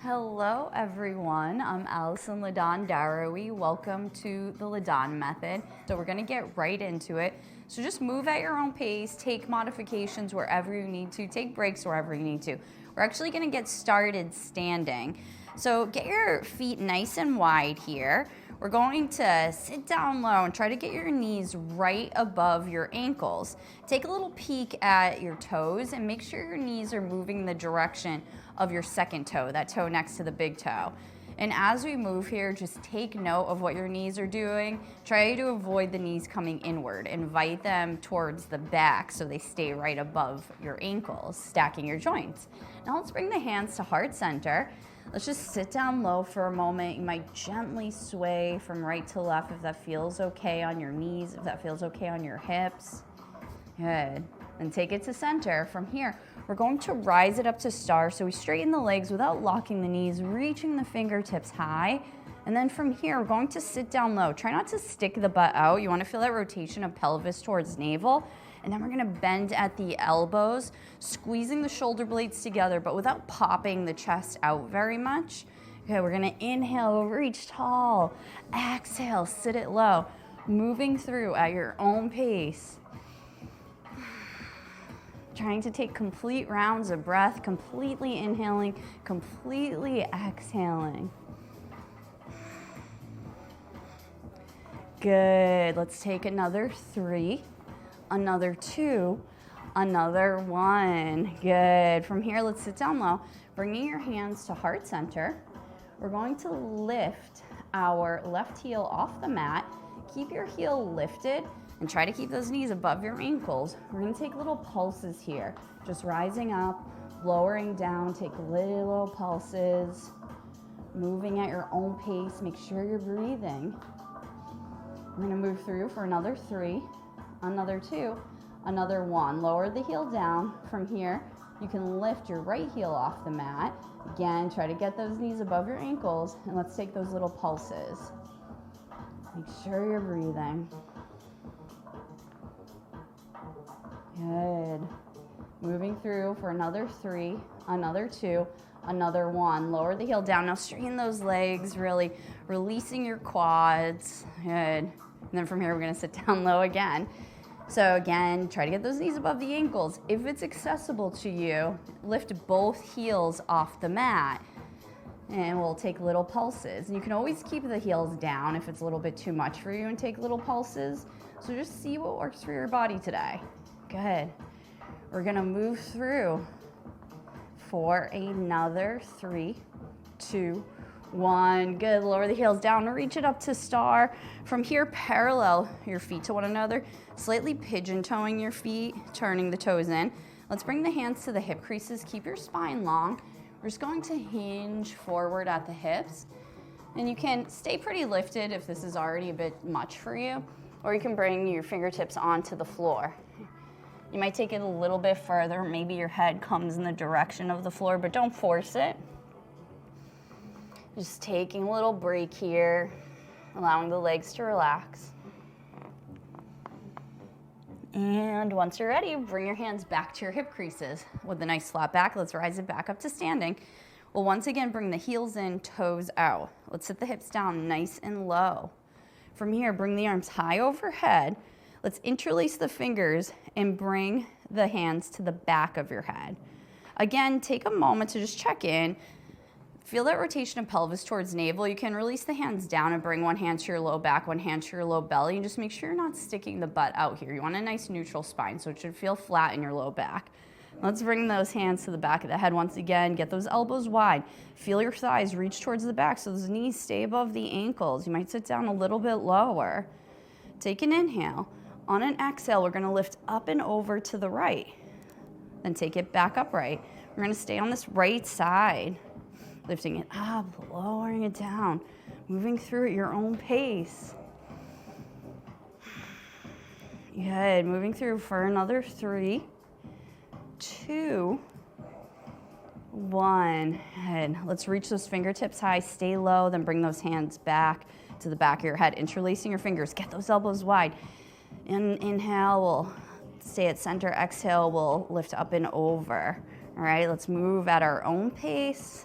Hello everyone, I'm Allison Ladon Darawi. Welcome to the Ladon method. So we're gonna get right into it. So just move at your own pace, take modifications wherever you need to, take breaks wherever you need to. We're actually gonna get started standing. So get your feet nice and wide here. We're going to sit down low and try to get your knees right above your ankles. Take a little peek at your toes and make sure your knees are moving in the direction of your second toe, that toe next to the big toe. And as we move here, just take note of what your knees are doing. Try to avoid the knees coming inward. Invite them towards the back so they stay right above your ankles, stacking your joints. Now let's bring the hands to heart center. Let's just sit down low for a moment. You might gently sway from right to left if that feels okay on your knees, if that feels okay on your hips. Good. And take it to center. From here, we're going to rise it up to star. So we straighten the legs without locking the knees, reaching the fingertips high. And then from here, we're going to sit down low. Try not to stick the butt out. You want to feel that rotation of pelvis towards navel. And then we're gonna bend at the elbows, squeezing the shoulder blades together, but without popping the chest out very much. Okay, we're gonna inhale, reach tall. Exhale, sit it low. Moving through at your own pace. Trying to take complete rounds of breath, completely inhaling, completely exhaling. Good, let's take another 3. Another 2, another 1. Good. From here, let's sit down low, bringing your hands to heart center. We're going to lift our left heel off the mat. Keep your heel lifted and try to keep those knees above your ankles. We're going to take little pulses here, just rising up, lowering down, take little pulses, moving at your own pace. Make sure you're breathing. We're going to move through for another 3. Another 2, another 1. Lower the heel down. From here, you can lift your right heel off the mat. Again, try to get those knees above your ankles, and let's take those little pulses. Make sure you're breathing. Good. Moving through for another 3, another 2, another 1. Lower the heel down. Now straighten those legs, really releasing your quads. Good. And then from here, we're gonna sit down low again. So again, try to get those knees above the ankles. If it's accessible to you, lift both heels off the mat and we'll take little pulses. And you can always keep the heels down if it's a little bit too much for you and take little pulses. So just see what works for your body today. Good. We're gonna move through for another 3, 2, 1. Good. Lower the heels down, reach it up to star. From here, parallel your feet to one another, slightly pigeon toeing your feet, turning the toes in. Let's bring the hands to the hip creases. Keep your spine long. We're just going to hinge forward at the hips. And you can stay pretty lifted if this is already a bit much for you, or you can bring your fingertips onto the floor. You might take it a little bit further. Maybe your head comes in the direction of the floor, but don't force it. Just taking a little break here, allowing the legs to relax. And once you're ready, bring your hands back to your hip creases. With a nice flat back, let's rise it back up to standing. We'll once again bring the heels in, toes out. Let's sit the hips down nice and low. From here, bring the arms high overhead. Let's interlace the fingers and bring the hands to the back of your head. Again, take a moment to just check in. Feel that rotation of pelvis towards navel. You can release the hands down and bring one hand to your low back, one hand to your low belly, and just make sure you're not sticking the butt out here. You want a nice neutral spine, so it should feel flat in your low back. Let's bring those hands to the back of the head once again. Get those elbows wide. Feel your thighs reach towards the back so those knees stay above the ankles. You might sit down a little bit lower. Take an inhale. On an exhale, we're gonna lift up and over to the right. Then take it back upright. We're gonna stay on this right side. Lifting it up, lowering it down, moving through at your own pace. Good, moving through for another 3, 2, 1. Good. Let's reach those fingertips high, stay low, then bring those hands back to the back of your head, interlacing your fingers, get those elbows wide. Inhale, we'll stay at center. Exhale, we'll lift up and over. All right, let's move at our own pace.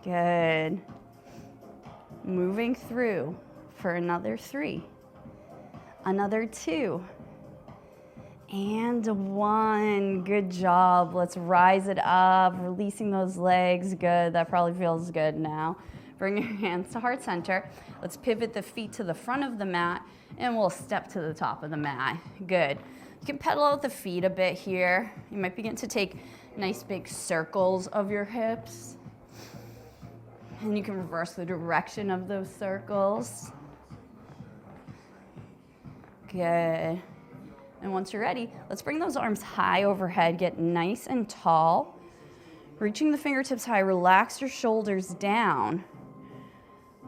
Good. Moving through for another 3, another 2, and 1. Good job. Let's rise it up, releasing those legs. Good. That probably feels good now. Bring your hands to heart center. Let's pivot the feet to the front of the mat, and we'll step to the top of the mat. Good. You can pedal out the feet a bit here. You might begin to take nice big circles of your hips. And you can reverse the direction of those circles. Good. And once you're ready, let's bring those arms high overhead. Get nice and tall. Reaching the fingertips high, relax your shoulders down.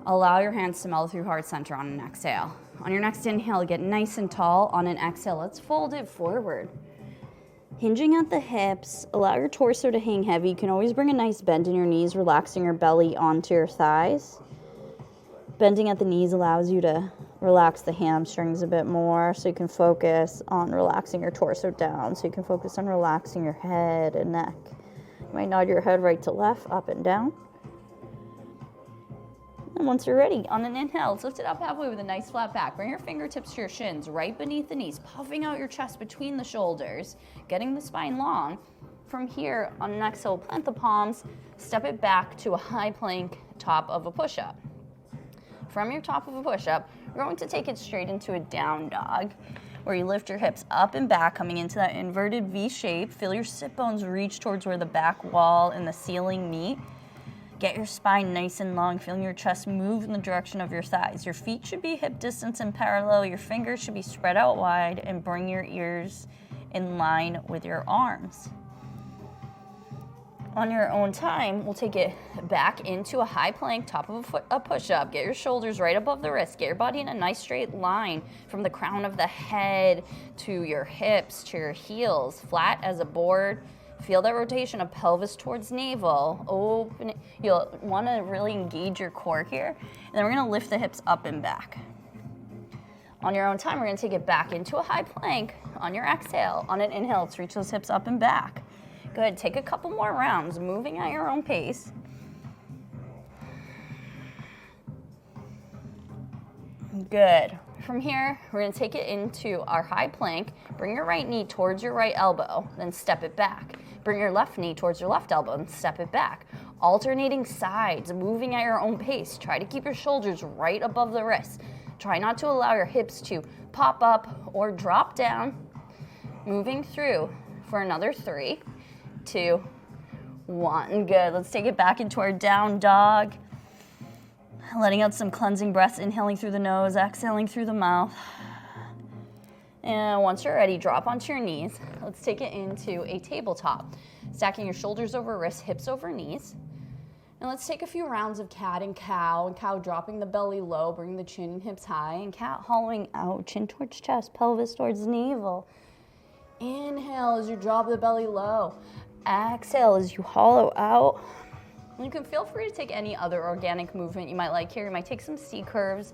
Allow your hands to melt through heart center on an exhale. On your next inhale, get nice and tall. On an exhale, let's fold it forward. Hinging at the hips, allow your torso to hang heavy. You can always bring a nice bend in your knees, relaxing your belly onto your thighs. Bending at the knees allows you to relax the hamstrings a bit more, so you can focus on relaxing your torso down, so you can focus on relaxing your head and neck. You might nod your head right to left, up and down. And once you're ready, on an inhale, let's lift it up halfway with a nice flat back. Bring your fingertips to your shins, right beneath the knees, puffing out your chest between the shoulders, getting the spine long. From here, on an exhale, plant the palms, step it back to a high plank, top of a push-up. From your top of a push-up, we're going to take it straight into a down dog, where you lift your hips up and back, coming into that inverted V shape. Feel your sit bones reach towards where the back wall and the ceiling meet. Get your spine nice and long, feeling your chest move in the direction of your thighs. Your feet should be hip distance and parallel. Your fingers should be spread out wide, and bring your ears in line with your arms. On your own time, we'll take it back into a high plank, top of a push-up. Get your shoulders right above the wrist. Get your body in a nice straight line from the crown of the head to your hips, to your heels, flat as a board. Feel that rotation of pelvis towards navel. Open it. You'll want to really engage your core here. And then we're going to lift the hips up and back. On your own time, we're going to take it back into a high plank. On your exhale, on an inhale, let's reach those hips up and back. Good. Take a couple more rounds, moving at your own pace. Good. From here, we're going to take it into our high plank. Bring your right knee towards your right elbow, then step it back. Bring your left knee towards your left elbow and step it back. Alternating sides, moving at your own pace. Try to keep your shoulders right above the wrists. Try not to allow your hips to pop up or drop down. Moving through for another 3, 2, 1. Good. Let's take it back into our down dog. Letting out some cleansing breaths, inhaling through the nose, exhaling through the mouth. And once you're ready, drop onto your knees. Let's take it into a tabletop. Stacking your shoulders over wrists, hips over knees. And let's take a few rounds of cat and cow. Dropping the belly low, bring the chin and hips high. And cat hollowing out, chin towards chest, pelvis towards navel. Inhale as you drop the belly low. Exhale as you hollow out. You can feel free to take any other organic movement you might like here. You might take some C curves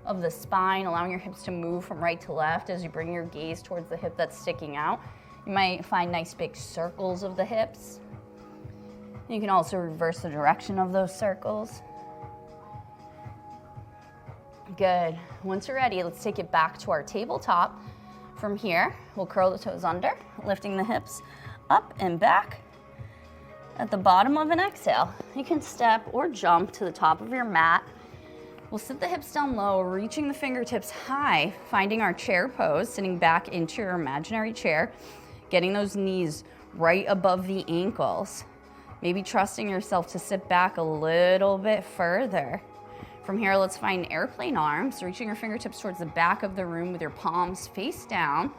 of the spine, allowing your hips to move from right to left as you bring your gaze towards the hip that's sticking out. You might find nice big circles of the hips. You can also reverse the direction of those circles. Good. Once you're ready, let's take it back to our tabletop. From here, we'll curl the toes under, lifting the hips up and back. At the bottom of an exhale, you can step or jump to the top of your mat. We'll sit the hips down low, reaching the fingertips high, finding our chair pose, sitting back into your imaginary chair, getting those knees right above the ankles. Maybe trusting yourself to sit back a little bit further. From here, let's find airplane arms, reaching your fingertips towards the back of the room with your palms face down.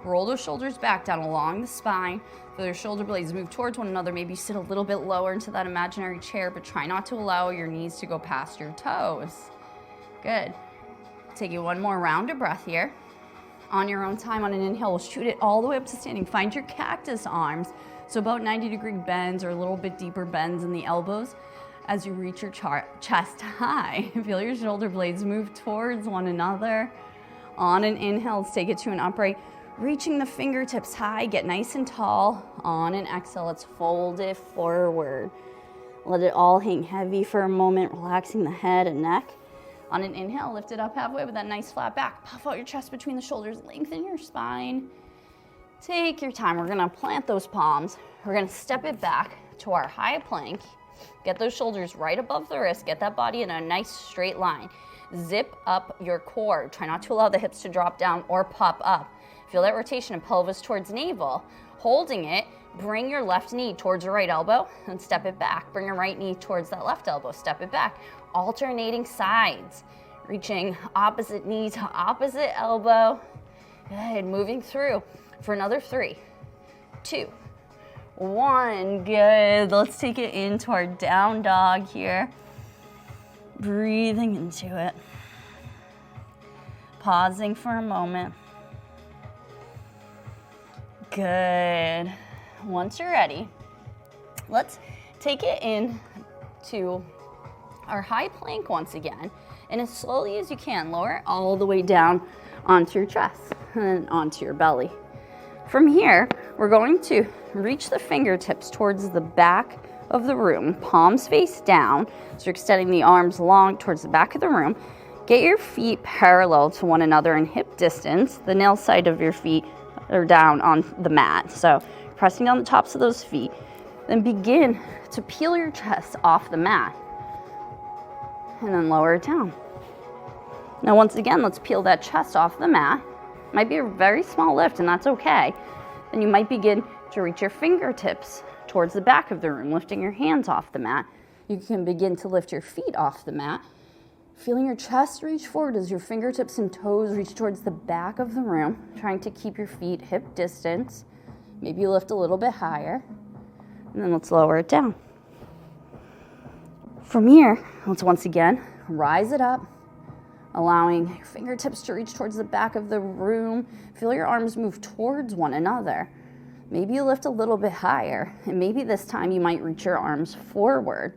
Roll those shoulders back down along the spine. Feel your shoulder blades move towards one another. Maybe sit a little bit lower into that imaginary chair, but try not to allow your knees to go past your toes. Good. Taking one more round of breath here. On your own time, on an inhale, we'll shoot it all the way up to standing. Find your cactus arms. So about 90-degree bends or a little bit deeper bends in the elbows as you reach your chest high. Feel your shoulder blades move towards one another. On an inhale, let's take it to an upright. Reaching the fingertips high, get nice and tall. On an exhale, let's fold it forward. Let it all hang heavy for a moment, relaxing the head and neck. On an inhale, lift it up halfway with that nice flat back. Puff out your chest between the shoulders, lengthen your spine. Take your time. We're gonna plant those palms. We're gonna step it back to our high plank. Get those shoulders right above the wrist. Get that body in a nice straight line. Zip up your core. Try not to allow the hips to drop down or pop up. Feel that rotation of pelvis towards navel. Holding it, bring your left knee towards your right elbow and step it back. Bring your right knee towards that left elbow, step it back. Alternating sides, reaching opposite knee to opposite elbow. Good, moving through for another 3, 2, 1. Good, let's take it into our down dog here. Breathing into it. Pausing for a moment. Good. Once you're ready, let's take it in to our high plank once again. And as slowly as you can, lower it all the way down onto your chest and onto your belly. From here, we're going to reach the fingertips towards the back of the room, palms face down. So you're extending the arms long towards the back of the room. Get your feet parallel to one another in hip distance. The nail side of your feet are down on the mat. So pressing down the tops of those feet. Then begin to peel your chest off the mat. And then lower it down. Now once again, let's peel that chest off the mat. Might be a very small lift, and that's okay. Then you might begin to reach your fingertips towards the back of the room, lifting your hands off the mat. You can begin to lift your feet off the mat. Feeling your chest reach forward as your fingertips and toes reach towards the back of the room, trying to keep your feet hip distance. Maybe you lift a little bit higher, and then let's lower it down. From here, let's once again rise it up, allowing your fingertips to reach towards the back of the room. Feel your arms move towards one another. Maybe you lift a little bit higher, and maybe this time you might reach your arms forward,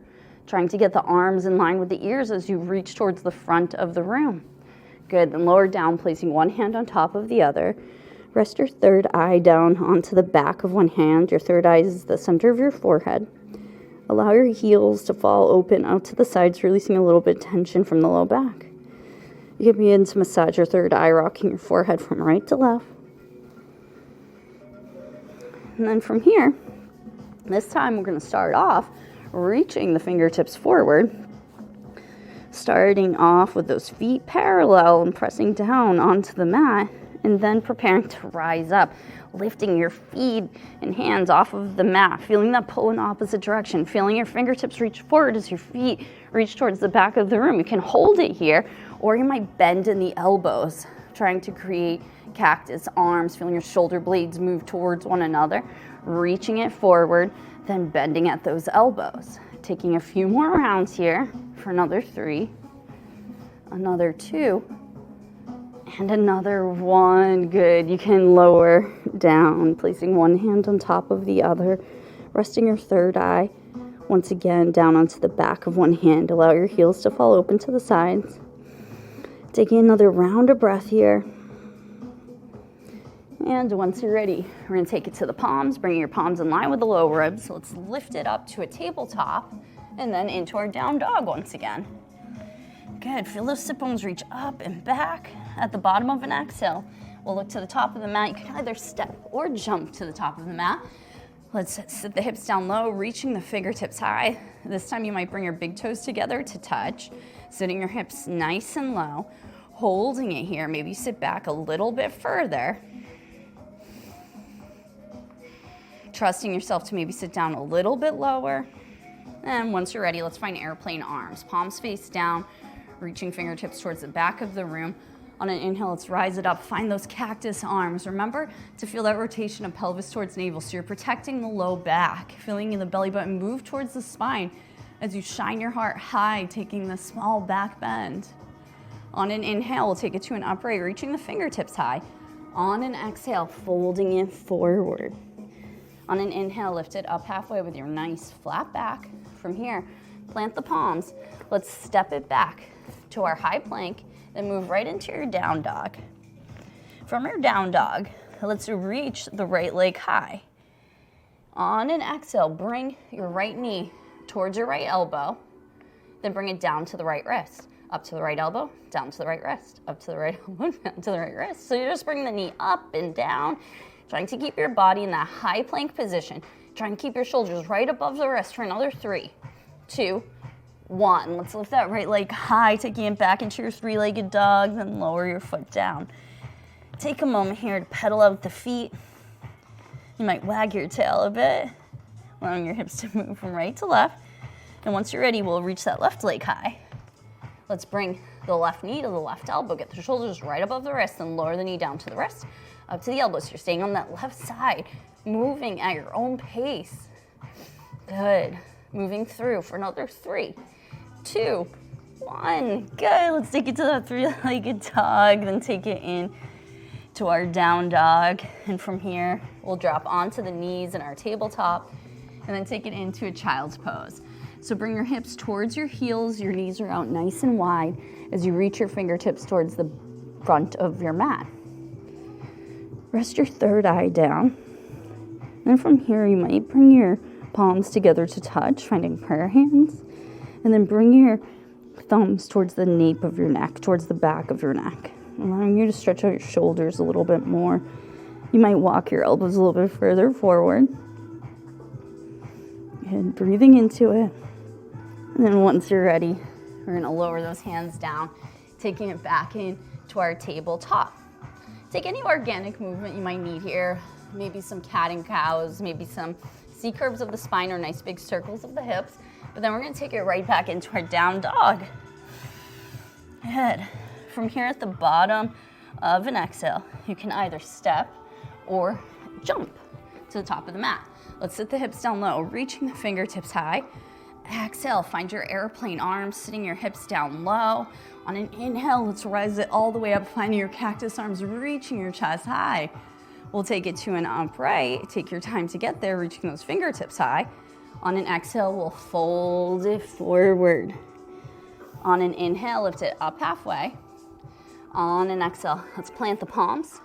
trying to get the arms in line with the ears as you reach towards the front of the room. Good, then lower down, placing one hand on top of the other. Rest your third eye down onto the back of one hand. Your third eye is the center of your forehead. Allow your heels to fall open out to the sides, releasing a little bit of tension from the low back. You can begin to massage your third eye, rocking your forehead from right to left. And then from here, this time we're going to start off reaching the fingertips forward, starting off with those feet parallel and pressing down onto the mat, and then preparing to rise up, lifting your feet and hands off of the mat, feeling that pull in opposite direction, feeling your fingertips reach forward as your feet reach towards the back of the room. You can hold it here, or you might bend in the elbows, trying to create cactus arms, feeling your shoulder blades move towards one another, reaching it forward, then bending at those elbows. Taking a few more rounds here for another 3, another 2, and another 1. Good. You can lower down, placing one hand on top of the other, resting your third eye once again down onto the back of one hand. Allow your heels to fall open to the sides. Taking another round of breath here. And once you're ready, we're going to take it to the palms, bringing your palms in line with the low ribs. So let's lift it up to a tabletop and then into our down dog once again. Good. Feel those sit bones reach up and back. At the bottom of an exhale, we'll look to the top of the mat. You can either step or jump to the top of the mat. Let's sit the hips down low, reaching the fingertips high. This time you might bring your big toes together to touch, sitting your hips nice and low, holding it here. Maybe sit back a little bit further. Trusting yourself to maybe sit down a little bit lower. And once you're ready, let's find airplane arms. Palms face down, reaching fingertips towards the back of the room. On an inhale, let's rise it up. Find those cactus arms. Remember to feel that rotation of pelvis towards navel, so you're protecting the low back, feeling in the belly button move towards the spine as you shine your heart high, taking the small back bend. On an inhale, we'll take it to an upright, reaching the fingertips high. On an exhale, folding it forward. On an inhale, lift it up halfway with your nice flat back. From here, plant the palms. Let's step it back to our high plank, then move right into your down dog. From your down dog, let's reach the right leg high. On an exhale, bring your right knee towards your right elbow, then bring it down to the right wrist. Up to the right elbow, down to the right wrist, up to the right elbow, down to the right wrist. So you're just bringing the knee up and down, trying to keep your body in that high plank position. Try and keep your shoulders right above the wrist for another 3, 2, 1. Let's lift that right leg high, taking it back into your 3-legged dog, then lower your foot down. Take a moment here to pedal out the feet. You might wag your tail a bit, allowing your hips to move from right to left. And once you're ready, we'll reach that left leg high. Let's bring the left knee to the left elbow. Get the shoulders right above the wrist and lower the knee down to the wrist, up to the elbow. So you're staying on that left side, moving at your own pace. Good. Moving through for another 3, 2, 1. Good. Let's take it to that 3-legged dog, then take it in to our down dog. And from here, we'll drop onto the knees in our tabletop and then take it into a child's pose. So bring your hips towards your heels, your knees are out nice and wide as you reach your fingertips towards the front of your mat. Rest your third eye down. Then from here, you might bring your palms together to touch, finding prayer hands. And then bring your thumbs towards the nape of your neck, towards the back of your neck, allowing you to stretch out your shoulders a little bit more. You might walk your elbows a little bit further forward. And breathing into it. And then once you're ready, we're gonna lower those hands down, taking it back in to our tabletop. Take any organic movement you might need here, maybe some cat and cows, maybe some C curves of the spine or nice big circles of the hips, but then we're gonna take it right back into our down dog. Good. From here at the bottom of an exhale, you can either step or jump to the top of the mat. Let's sit the hips down low, reaching the fingertips high. Exhale, find your airplane arms, sitting your hips down low. On an inhale, let's rise it all the way up, finding your cactus arms, reaching your chest high. We'll take it to an upright. Take your time to get there, reaching those fingertips high. On an exhale, we'll fold it forward. On an inhale, lift it up halfway. On an exhale, let's plant the palms,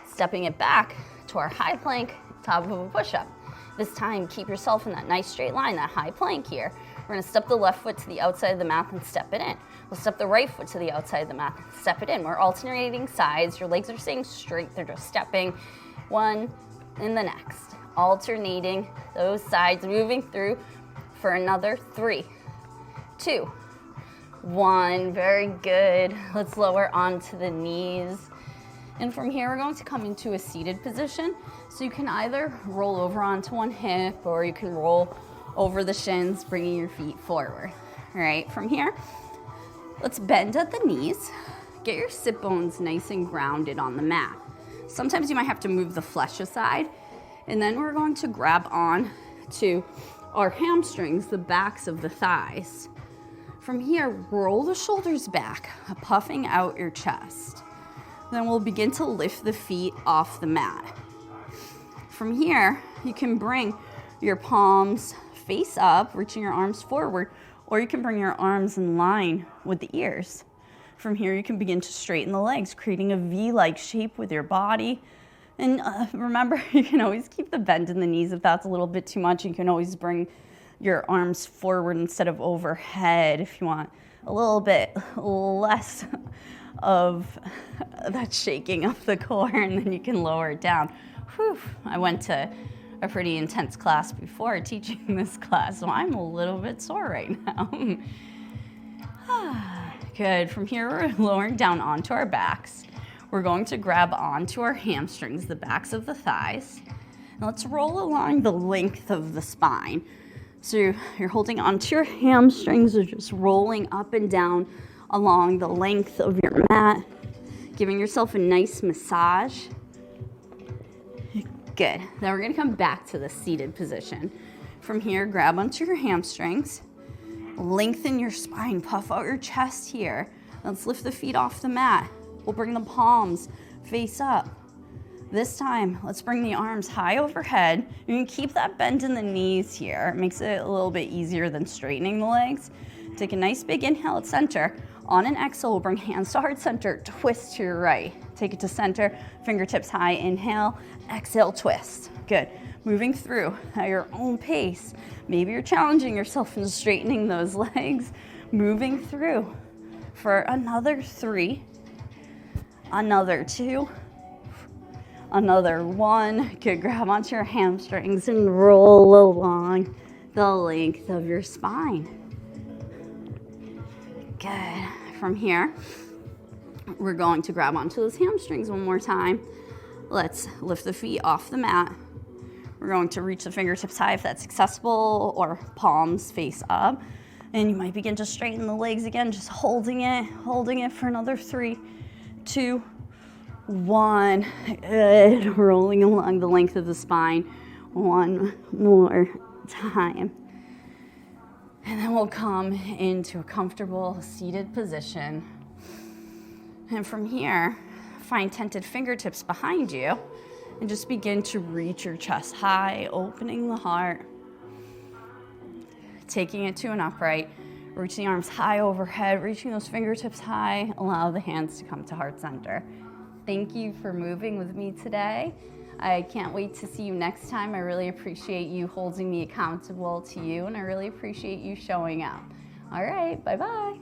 stepping it back to our high plank, top of a push-up. This time, keep yourself in that nice straight line, that high plank here. We're gonna step the left foot to the outside of the mat and step it in. We'll step the right foot to the outside of the mat and step it in. We're alternating sides. Your legs are staying straight. They're just stepping one and the next. Alternating those sides, moving through for another 3, 2, 1. Very good. Let's lower onto the knees. And from here, we're going to come into a seated position. So you can either roll over onto one hip or you can roll over the shins, bringing your feet forward. All right, from here, let's bend at the knees. Get your sit bones nice and grounded on the mat. Sometimes you might have to move the flesh aside. And then we're going to grab on to our hamstrings, the backs of the thighs. From here, roll the shoulders back, puffing out your chest. Then we'll begin to lift the feet off the mat. From here, you can bring your palms face up, reaching your arms forward, or you can bring your arms in line with the ears. From here, you can begin to straighten the legs, creating a V-like shape with your body. And remember, you can always keep the bend in the knees if that's a little bit too much. You can always bring your arms forward instead of overhead if you want a little bit less of that shaking of the core, and then you can lower it down. Whew. I went to a pretty intense class before teaching this class, so I'm a little bit sore right now. Good. From here, we're lowering down onto our backs. We're going to grab onto our hamstrings, the backs of the thighs. Now let's roll along the length of the spine. So you're holding onto your hamstrings, or just rolling up and down along the length of your mat, giving yourself a nice massage. Good. Then we're gonna come back to the seated position. From here, grab onto your hamstrings, lengthen your spine, puff out your chest here. Let's lift the feet off the mat. We'll bring the palms face up. This time, let's bring the arms high overhead. You can keep that bend in the knees here. It makes it a little bit easier than straightening the legs. Take a nice big inhale at center. On an exhale, we'll bring hands to heart center, twist to your right. Take it to center, fingertips high, inhale, exhale, twist. Good. moving through at your own pace. Maybe you're challenging yourself and straightening those legs, moving through for another 3, another 2, another 1. Good, grab onto your hamstrings and roll along the length of your spine. Good. From here, we're going to grab onto those hamstrings one more time. Let's lift the feet off the mat. We're going to reach the fingertips high if that's accessible, or palms face up. And you might begin to straighten the legs again, just holding it for another 3, 2, 1. Good. Rolling along the length of the spine one more time. And then we'll come into a comfortable seated position. And from here, find tented fingertips behind you and just begin to reach your chest high, opening the heart, taking it to an upright. Reach the arms high overhead, reaching those fingertips high. Allow the hands to come to heart center. Thank you for moving with me today. I can't wait to see you next time. I really appreciate you holding me accountable to you, and I really appreciate you showing up. All right, bye-bye.